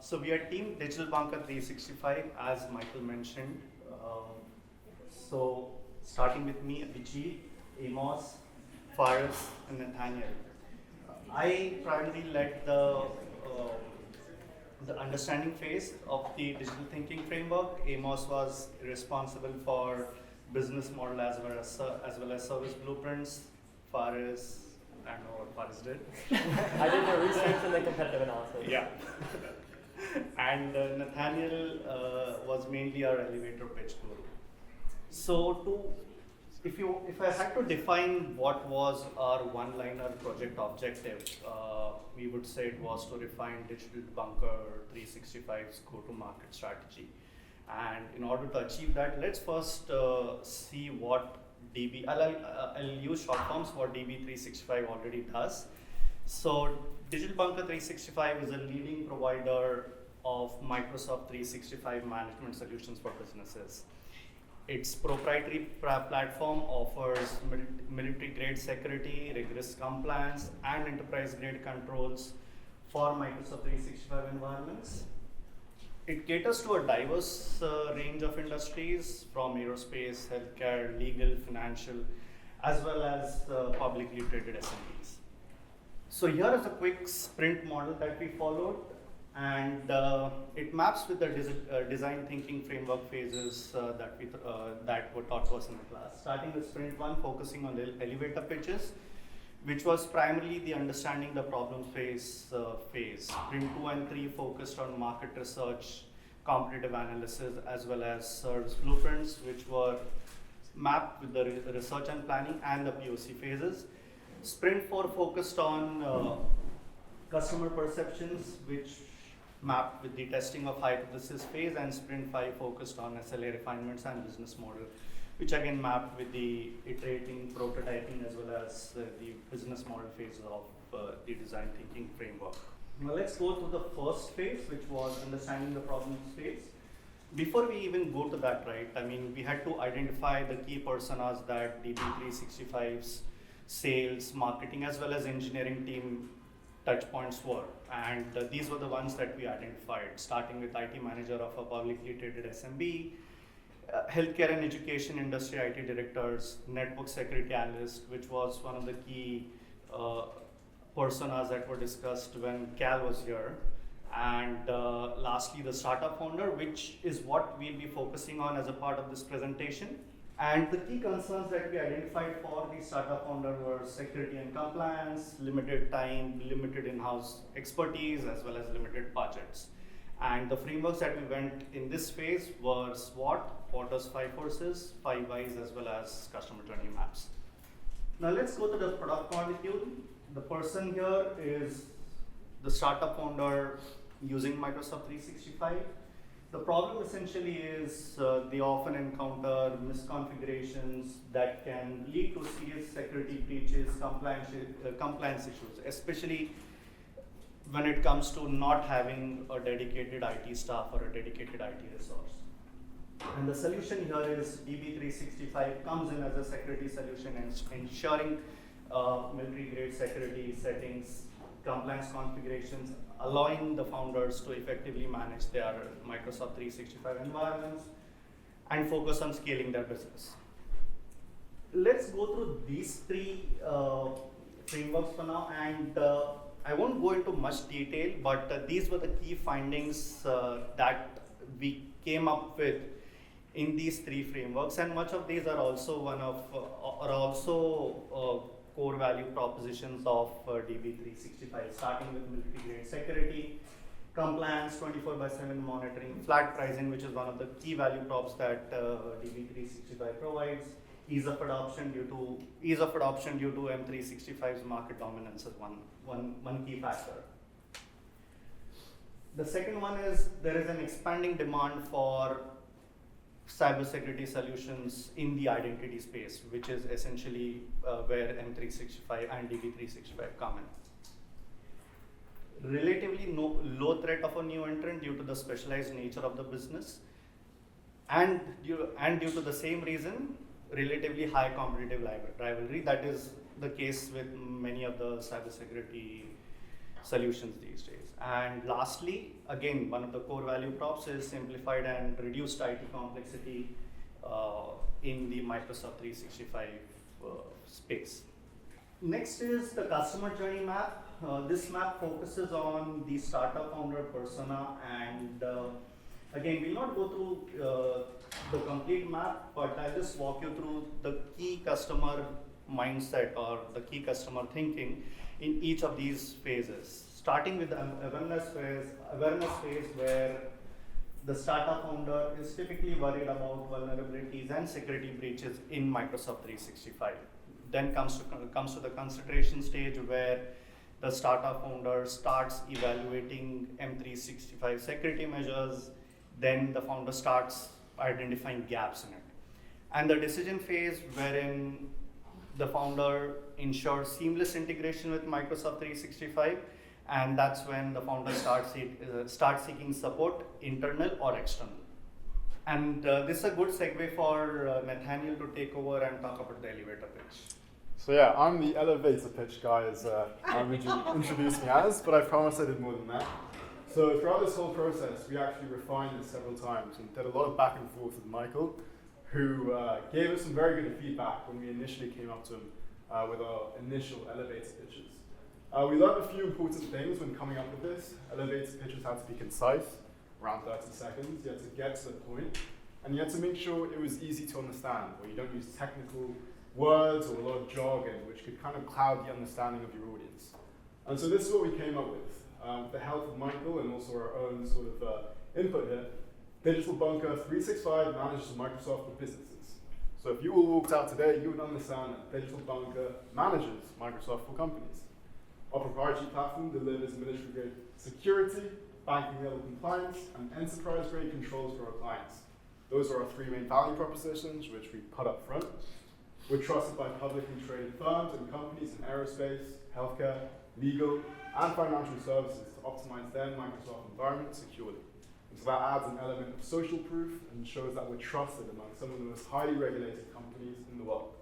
So we are Team Digital Banker 365, as Michael mentioned. So starting with me, Abhijit, Amos, Faris, and Nathaniel. I primarily led the understanding phase of the digital thinking framework. Amos was responsible for business model as well as service blueprints. Faris, I don't know what Faris did. I did the research and the competitive analysis. Yeah. And Nathaniel was mainly our elevator pitch guru. So if I had to define what was our one-liner project objective, we would say it was to refine Digital Bunker 365's go-to-market strategy. And in order to achieve that, let's first see what DB. I'll use short forms what DB365 already does. So Digital Bunker 365 is a leading provider of Microsoft 365 management solutions for businesses. Its proprietary platform offers military-grade security, rigorous compliance, and enterprise-grade controls for Microsoft 365 environments. It caters to a diverse range of industries from aerospace, healthcare, legal, financial, as well as publicly traded SMBs. So here is a quick sprint model that we followed, and it maps with the design thinking framework phases that were taught to us in the class. Starting with sprint 1, focusing on the elevator pitches, which was primarily the understanding the problem phase. Sprint 2 and 3 focused on market research, competitive analysis, as well as service blueprints, which were mapped with the research and planning and the POC phases. Sprint 4 focused on customer perceptions, which mapped with the testing of hypothesis phase, and Sprint 5 focused on SLA refinements and business model, which again mapped with the iterating, prototyping, as well as the business model phase of the design thinking framework. Now let's go through the first phase, which was understanding the problems phase. Before we even go to that, right, I mean, we had to identify the key personas that DB365's sales, marketing, as well as engineering team touch points were. And these were the ones that we identified, starting with IT manager of a publicly traded SMB, healthcare and education industry IT directors, network security analyst, which was one of the key personas that were discussed when Cal was here. And lastly, the startup founder, which is what we'll be focusing on as a part of this presentation. And the key concerns that we identified for the startup founder were security and compliance, limited time, limited in-house expertise, as well as limited budgets. And the frameworks that we went in this phase were SWOT, Porter's 5 forces, 5 whys, as well as customer journey maps. Now let's go to the product molecule. The person here is the startup founder using Microsoft 365. The problem essentially is they often encounter misconfigurations that can lead to serious security breaches, compliance issues, especially when it comes to not having a dedicated IT staff or a dedicated IT resource. And the solution here is DB365 comes in as a security solution and ensuring military-grade security settings, compliance configurations, allowing the founders to effectively manage their Microsoft 365 environments and focus on scaling their business. Let's go through these 3 frameworks for now, and I won't go into much detail, but these were the key findings that we came up with in these 3 frameworks, and much of these are also core value propositions of DB365, starting with military-grade security, compliance, 24/7 monitoring, flat pricing, which is one of the key value props that DB365 provides. Ease of adoption due to M365's market dominance is one key factor. The second one is there is an expanding demand for cybersecurity solutions in the identity space, which is essentially where M365 and DB365 come in. Relatively low threat of a new entrant due to the specialized nature of the business, and due to the same reason, relatively high competitive rivalry. That is the case with many of the cybersecurity solutions these days. And lastly, again, one of the core value props is simplified and reduced IT complexity in the Microsoft 365 space. Next is the customer journey map. This map focuses on the startup founder persona, and again, we'll not go through the complete map, but I'll just walk you through the key customer mindset or the key customer thinking in each of these phases. Starting with the awareness phase where the startup founder is typically worried about vulnerabilities and security breaches in Microsoft 365. Then comes to the consideration stage where the startup founder starts evaluating M365 security measures. Then the founder starts identifying gaps in it. And the decision phase wherein the founder ensures seamless integration with Microsoft 365, and that's when the founder starts seeking support, internal or external. And this is a good segue for Nathaniel to take over and talk about the elevator pitch. So yeah, I'm the elevator pitch guy, as introduced me as, but I promise I did more than that. So throughout this whole process, we actually refined this several times and did a lot of back and forth with Michael, who gave us some very good feedback when we initially came up to him with our initial elevator pitches. We learned a few important things when coming up with this. Elevator pitches had to be concise, around 30 seconds. You had to get to the point, and you had to make sure it was easy to understand, where you don't use technical words or a lot of jargon, which could kind of cloud the understanding of your audience. And so this is what we came up with. With the help of Michael and also our own sort of input here, Digital Bunker 365 manages Microsoft for businesses. So if you all walked out today, you would understand that Digital Bunker manages Microsoft for companies. Our proprietary platform delivers ministry-grade security, banking-level compliance, and enterprise-grade controls for our clients. Those are our three main value propositions, which we put up front. We're trusted by publicly traded firms and companies in aerospace, healthcare, legal, and financial services to optimize their Microsoft environment securely. And so that adds an element of social proof and shows that we're trusted among some of the most highly regulated companies in the world.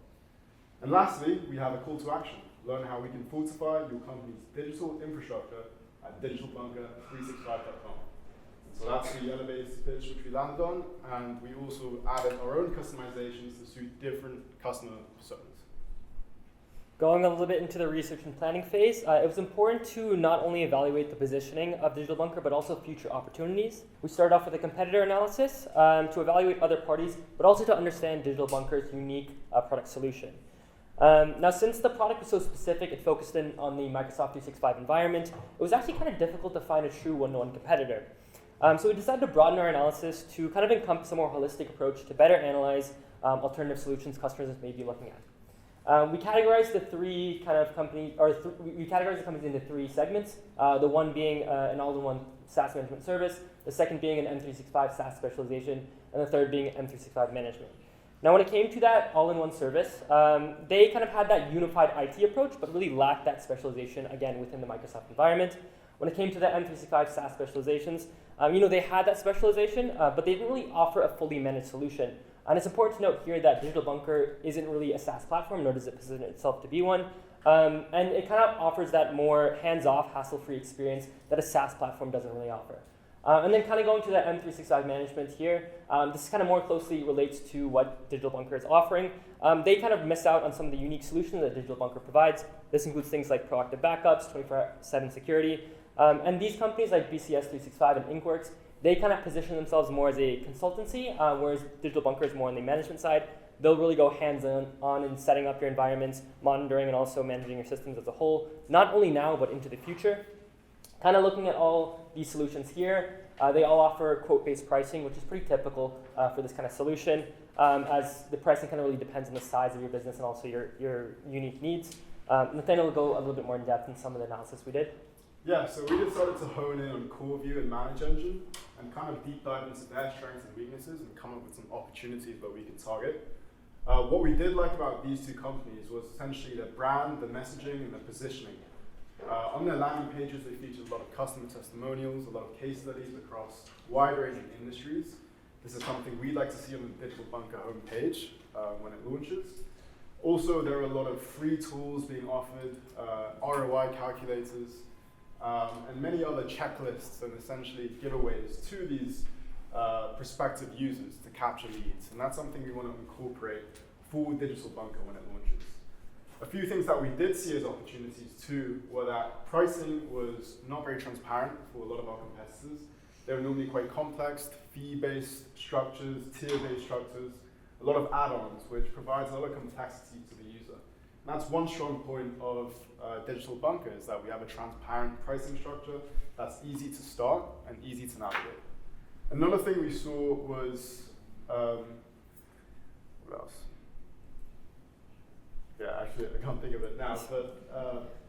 And lastly, we have a call to action. Learn how we can fortify your company's digital infrastructure at digitalbunker365.com. So that's the elevator pitch which we landed on, and we also added our own customizations to suit different customer personas. Going a little bit into the research and planning phase, it was important to not only evaluate the positioning of Digital Bunker, but also future opportunities. We started off with a competitor analysis to evaluate other parties, but also to understand Digital Bunker's unique product solution. Now, since the product was so specific, it focused in on the Microsoft 365 environment, it was actually kind of difficult to find a true one-to-one competitor. So we decided to broaden our analysis to kind of encompass a more holistic approach to better analyze alternative solutions customers may be looking at. We categorized the three kind of companies, we categorized the companies into three segments. The one being an all-in-one SaaS management service, the second being an M365 SaaS specialization, and the third being M365 management. Now, when it came to that all-in-one service, they kind of had that unified IT approach, but really lacked that specialization, again, within the Microsoft environment. When it came to the M365 SaaS specializations, they had that specialization, but they didn't really offer a fully managed solution. And it's important to note here that Digital Bunker isn't really a SaaS platform, nor does it position itself to be one. And it kind of offers that more hands-off, hassle-free experience that a SaaS platform doesn't really offer. And then kind of going to that M365 management here, this kind of more closely relates to what Digital Bunker is offering. They kind of miss out on some of the unique solutions that Digital Bunker provides. This includes things like proactive backups, 24/7 security. And these companies like BCS 365 and Inkworks, they kind of position themselves more as a consultancy, whereas Digital Bunker is more on the management side. They'll really go hands-on in setting up your environments, monitoring, and also managing your systems as a whole, not only now, but into the future. Kind of looking at all these solutions here, they all offer quote-based pricing, which is pretty typical for this kind of solution, as the pricing kind of really depends on the size of your business and also your unique needs. Nathaniel will go a little bit more in depth in some of the analysis we did. Yeah, so we decided to hone in on Core View and Manage Engine and kind of deep dive into their strengths and weaknesses and come up with some opportunities that we can target. What we did like about these two companies was essentially their brand, the messaging, and the positioning. On their landing pages, they featured a lot of customer testimonials, a lot of case studies across a wide range of industries. This is something we'd like to see on the Digital Bunker homepage when it launches. Also, there are a lot of free tools being offered, ROI calculators, and many other checklists and essentially giveaways to these prospective users to capture leads. And that's something we want to incorporate for Digital Bunker when it launches. A few things that we did see as opportunities too were that pricing was not very transparent for a lot of our competitors. They were normally quite complex, fee-based structures, tier-based structures, a lot of add-ons, which provides a lot of complexity to the user. And that's one strong point of Digital Bunker, is that we have a transparent pricing structure that's easy to start and easy to navigate. Another thing we saw was, what else? Yeah, actually, I can't think of it now, but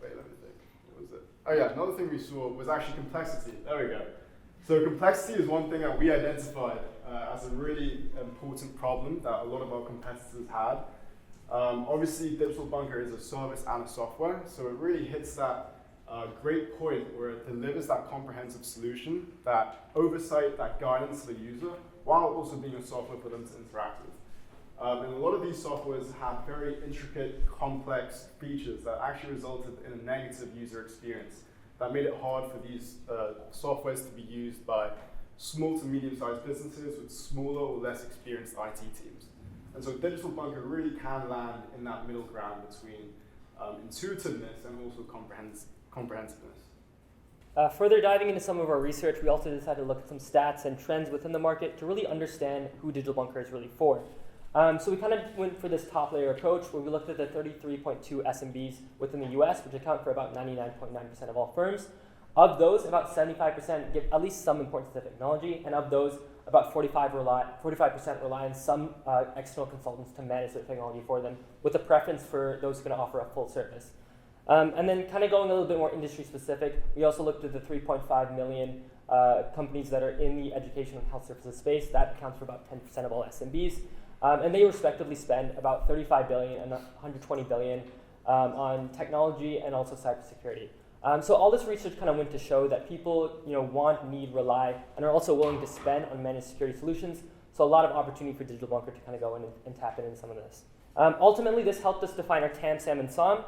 wait, let me think. What was it? Oh yeah, another thing we saw was actually complexity. There we go. So complexity is one thing that we identified as a really important problem that a lot of our competitors had. Obviously, Digital Bunker is a service and a software, so it really hits that great point where it delivers that comprehensive solution, that oversight, that guidance to the user, while also being a software for them to interact with. And a lot of these softwares have very intricate, complex features that actually resulted in a negative user experience that made it hard for these softwares to be used by small to medium-sized businesses with smaller or less experienced IT teams. And so Digital Bunker really can land in that middle ground between intuitiveness and also comprehensiveness. Further diving into some of our research, we also decided to look at some stats and trends within the market to really understand who Digital Bunker is really for. So we kind of went for this top layer approach where we looked at the 33.2 SMBs within the US, which account for about 99.9% of all firms. Of those, about 75% give at least some importance to technology, and of those, about 45% rely on some external consultants to manage their technology for them, with a preference for those who can offer a full service. And then kind of going a little bit more industry specific, we also looked at the 3.5 million companies that are in the education and health services space. That accounts for about 10% of all SMBs. And they respectively spend about 35 billion and 120 billion on technology and also cybersecurity. So all this research kind of went to show that people, want, need, rely, and are also willing to spend on managed security solutions. So a lot of opportunity for Digital Bunker to kind of go in and tap into some of this. Ultimately, this helped us define our TAM, SAM, and SOM.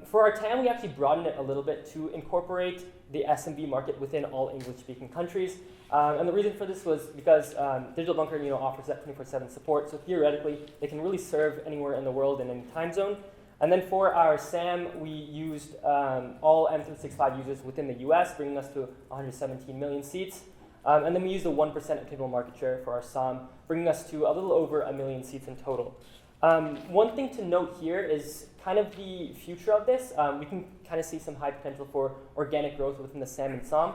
For our TAM, we actually broadened it a little bit to incorporate the SMB market within all English-speaking countries. And the reason for this was because Digital Bunker, offers that 24/7 support. So theoretically, they can really serve anywhere in the world in any time zone. And then for our SAM, we used all M365 users within the US, bringing us to 117 million seats. And then we used a 1% obtainable market share for our SOM, bringing us to a little over 1 million seats in total. One thing to note here is kind of the future of this. We can kind of see some high potential for organic growth within the SAM and SOM.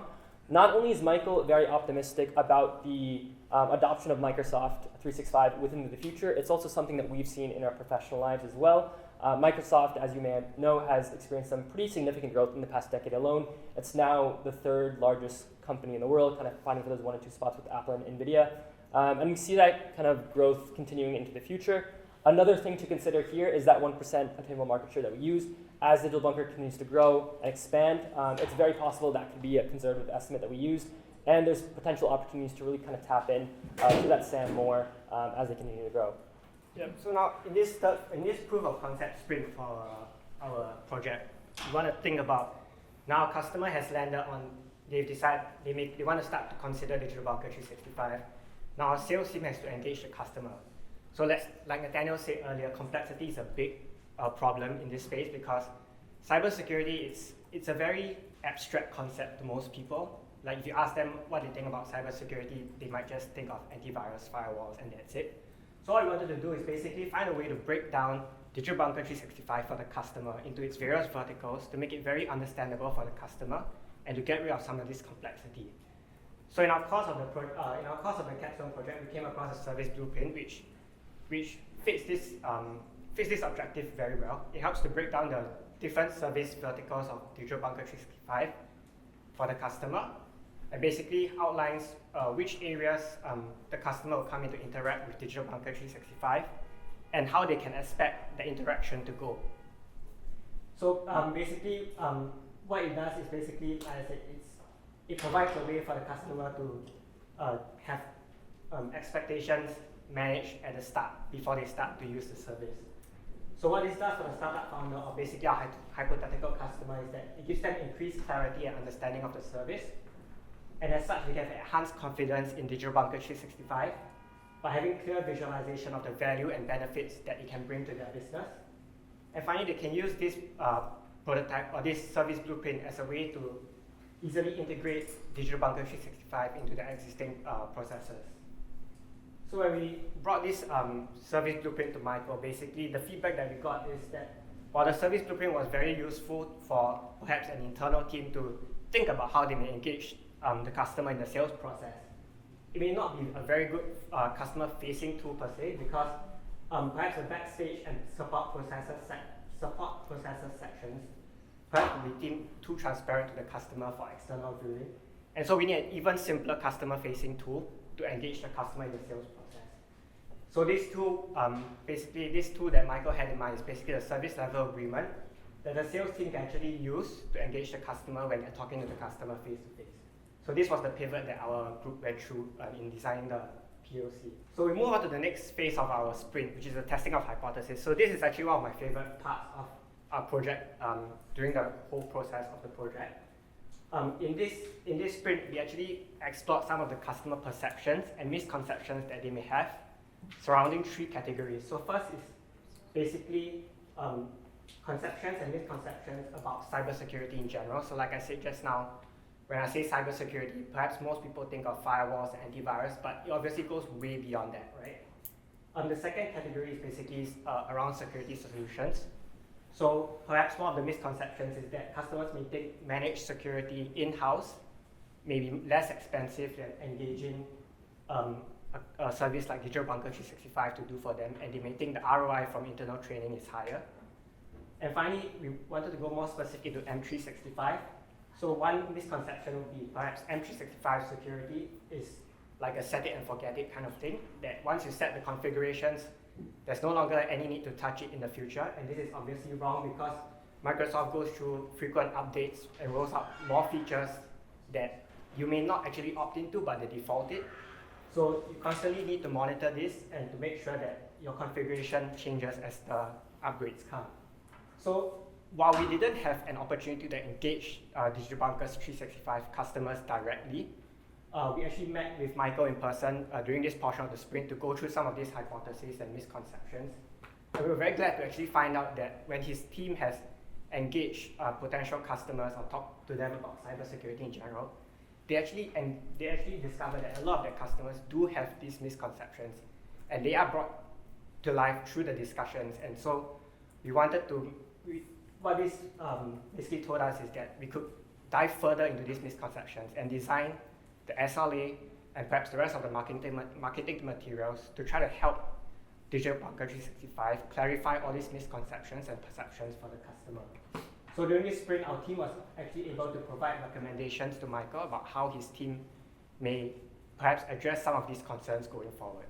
Not only is Michael very optimistic about the adoption of Microsoft 365 within the future, it's also something that we've seen in our professional lives as well. Microsoft, as you may know, has experienced some pretty significant growth in the past decade alone. It's now the third largest company in the world, kind of fighting for those 1 and 2 spots with Apple and NVIDIA. And we see that kind of growth continuing into the future. Another thing to consider here is that 1% obtainable market share that we use. As Digital Bunker continues to grow and expand, it's very possible that could be a conservative estimate that we use. And there's potential opportunities to really kind of tap in to that SAM more as they continue to grow. Yeah. So now in this proof of concept sprint for our project, we want to think about now customer has landed on, they've decided they want to start to consider Digital Bunker 365. Now our sales team has to engage the customer. So like Nathaniel said earlier, complexity is a big problem in this space because cybersecurity it's a very abstract concept to most people. Like if you ask them what they think about cybersecurity, they might just think of antivirus, firewalls, and that's it. So what we wanted to do is basically find a way to break down Digital Bunker 365 for the customer into its various verticals to make it very understandable for the customer and to get rid of some of this complexity. So in our course of the Capstone project, we came across a service blueprint which fits this objective very well. It helps to break down the different service verticals of Digital Bunker 365 for the customer, and basically outlines which areas the customer will come in to interact with Digital Bunker 365 and how they can expect the interaction to go. So basically, what it does is basically, like I said, it provides a way for the customer to have expectations managed at the start before they start to use the service. So what this does for the startup founder, or basically our hypothetical customer, is that it gives them increased clarity and understanding of the service. And as such, we can enhance confidence in Digital Bunker 365 by having clear visualization of the value and benefits that it can bring to their business. And finally, they can use this prototype or this service blueprint as a way to easily integrate Digital Bunker 365 into their existing processes. So when we brought this service blueprint to Michael, basically the feedback that we got is that while the service blueprint was very useful for perhaps an internal team to think about how they may engage the customer in the sales process, it may not be a very good customer-facing tool per se, because perhaps the backstage and support processes sections perhaps will be deemed too transparent to the customer for external viewing. And so we need an even simpler customer-facing tool to engage the customer in the sales process. So this tool, basically this tool that Michael had in mind is basically a service level agreement that the sales team can actually use to engage the customer when they're talking to the customer face to face. So this was the pivot that our group went through in designing the POC. So we move on to the next phase of our sprint, which is the testing of hypothesis. So this is actually one of my favorite parts of our project during the whole process of the project. In this sprint, we actually explored some of the customer perceptions and misconceptions that they may have surrounding 3 categories. So first is basically conceptions and misconceptions about cybersecurity in general. So like I said just now, when I say cybersecurity, perhaps most people think of firewalls and antivirus, but it obviously goes way beyond that, right? The second category is basically around security solutions. So perhaps one of the misconceptions is that customers may think managed security in-house may be less expensive than engaging a service like Digital Bunker 365 to do for them, and they may think the ROI from internal training is higher. And finally, we wanted to go more specific to M365. So one misconception would be perhaps M365 security is like a set it and forget it kind of thing, that once you set the configurations, there's no longer any need to touch it in the future. And this is obviously wrong because Microsoft goes through frequent updates and rolls out more features that you may not actually opt into, but they default it. So you constantly need to monitor this and to make sure that your configuration changes as the upgrades come. So while we didn't have an opportunity to engage Digital Bunker's 365 customers directly, we actually met with Michael in person during this portion of the sprint to go through some of these hypotheses and misconceptions. And we were very glad to actually find out that when his team has engaged potential customers or talked to them about cybersecurity in general, they actually discovered that a lot of their customers do have these misconceptions, and they are brought to life through the discussions. And so we wanted to, what this basically told us is that we could dive further into these misconceptions and design the SLA and perhaps the rest of the marketing materials to try to help Digital Bunker 365 clarify all these misconceptions and perceptions for the customer. So during this sprint, our team was actually able to provide recommendations to Michael about how his team may perhaps address some of these concerns going forward.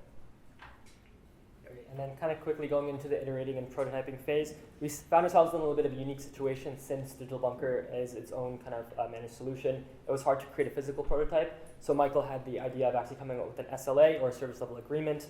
And then kind of quickly going into the iterating and prototyping phase, we found ourselves in a little bit of a unique situation since Digital Bunker is its own kind of managed solution. It was hard to create a physical prototype. So Michael had the idea of actually coming up with an SLA, or a service level agreement.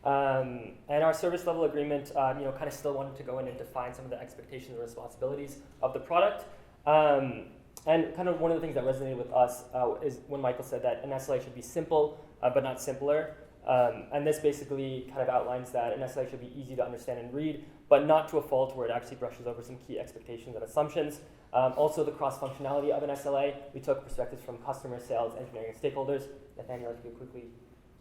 And our service level agreement, kind of still wanted to go in and define some of the expectations and responsibilities of the product. And kind of one of the things that resonated with us is when Michael said that an SLA should be simple, but not simpler. And this basically kind of outlines that an SLA should be easy to understand and read, but not to a fault where it actually brushes over some key expectations and assumptions. Also, the cross-functionality of an SLA, we took perspectives from customer, sales, engineering, and stakeholders. Nathaniel, if you could quickly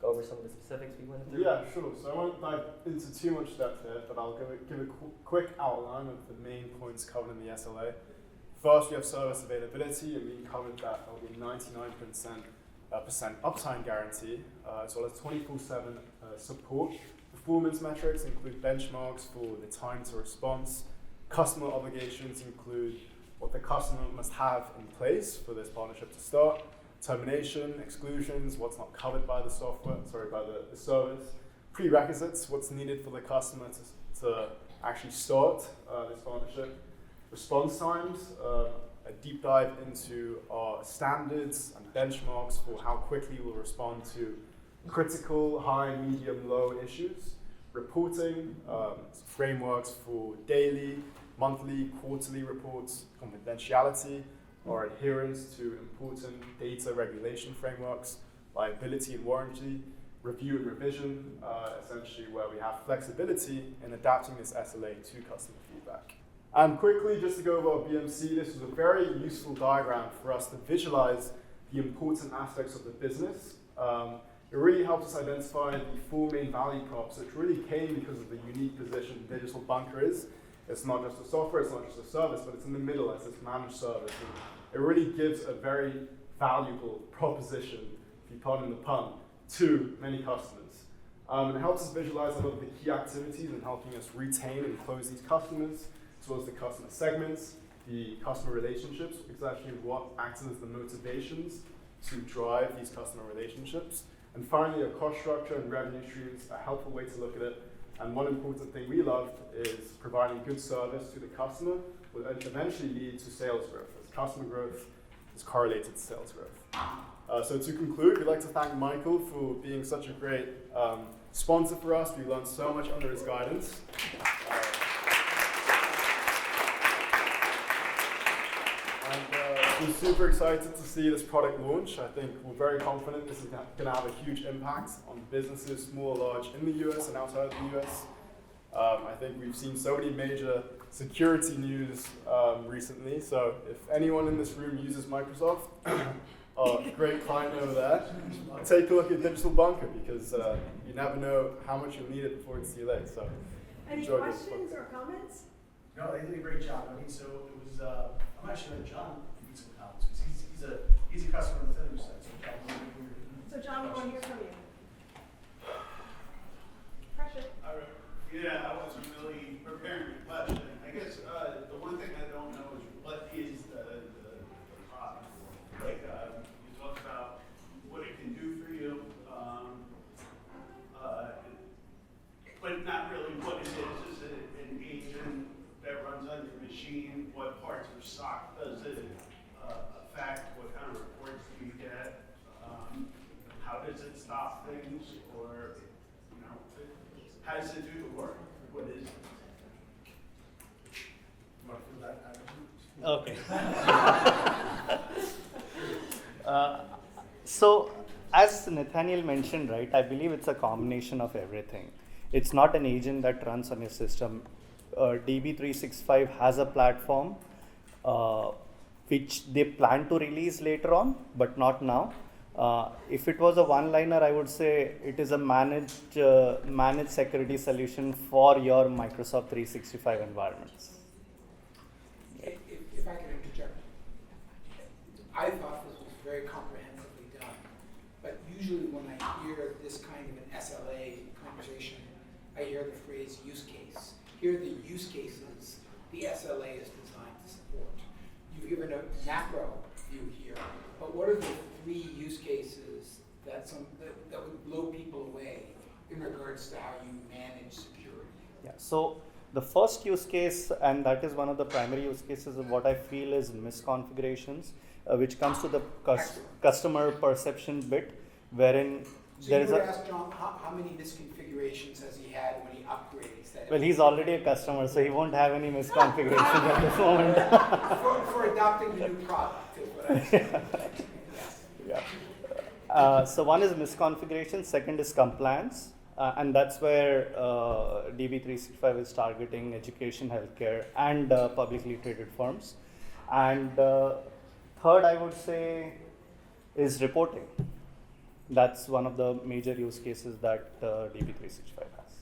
go over some of the specifics we went through. Yeah, sure. So I won't dive into too much depth here, but I'll give a quick outline of the main points covered in the SLA. First, we have service availability, and we covered that there will be 99% uptime guarantee, as well as 24/7 support. Performance metrics include benchmarks for the time to response. Customer obligations include what the customer must have in place for this partnership to start. Termination, exclusions, what's not covered by the the service. Prerequisites, what's needed for the customer to actually start this partnership. Response times, a deep dive into our standards and benchmarks for how quickly we'll respond to critical, high, medium, low issues. reporting, frameworks for daily, monthly, quarterly reports, confidentiality, or adherence to important data regulation frameworks, liability and warranty, review and revision, essentially where we have flexibility in adapting this SLA to customer feedback. And quickly, just to go over our BMC, this was a very useful diagram for us to visualize the important aspects of the business. It really helped us identify the four main value props, which really came because of the unique position Digital Bunker is. It's not just a software, it's not just a service, but it's in the middle as this managed service. And it really gives a very valuable proposition, if you pardon the pun, to many customers. It helps us visualize a lot of the key activities in helping us retain and close these customers, as well as the customer segments, the customer relationships, because actually what acts as the motivations to drive these customer relationships. And finally, a cost structure and revenue streams, a helpful way to look at it. And one important thing we loved is providing good service to the customer will eventually lead to sales growth, as customer growth is correlated to sales growth. So to conclude, we'd like to thank Michael for being such a great sponsor for us. We learned so much under his guidance. We're super excited to see this product launch. I think we're very confident this is going to have a huge impact on businesses, small or large, in the US and outside of the US. I think we've seen so many major security news recently, so if anyone in this room uses Microsoft, great client over there, take a look at Digital Bunker, because you never know how much you'll need it before it's too late. So, any questions or comments? No, they did a great job. I mean, so it was, I'm actually let John give some comments, because he's a customer on the other side. So John, we want to hear from you. Pressure. Yeah, I wasn't really preparing the question. I guess the one thing I don't know is what is the product? Like, you talked about what it can do for you, but not really what it is. Is it an agent that runs on your machine? What parts of SOC does it affect? What kind of reports do you get? How does it stop things? Or, you know, how does it do the work? What is it? You want to feel that? Okay. So, as Nathaniel mentioned, right, I believe it's a combination of everything. It's not an agent that runs on your system. DB365 has a platform which they plan to release later on, but not now. If it was a one-liner, I would say it is a managed security solution for your Microsoft 365 environments. If I could interject, I thought this was very comprehensively done, but usually when I hear this kind of an SLA conversation, I hear the phrase use case. Here are the use cases the SLA is designed to support. You've given a macro view here, but what are the three use cases that would blow people away in regards to how you manage security? Yeah. So the first use case, and that is one of the primary use cases of what I feel is misconfigurations, which comes to the customer perception bit, wherein so there you is would a. ask John, how many misconfigurations has he had when he upgrades that? Well, he's already a customer, so he won't have any misconfigurations at this moment. for adopting the new product is what I said. Yes. Yeah. So one is misconfiguration, second is compliance, and that's where DB365 is targeting education, healthcare, and publicly traded firms. And third, I would say, is reporting. That's one of the major use cases that DB365 has.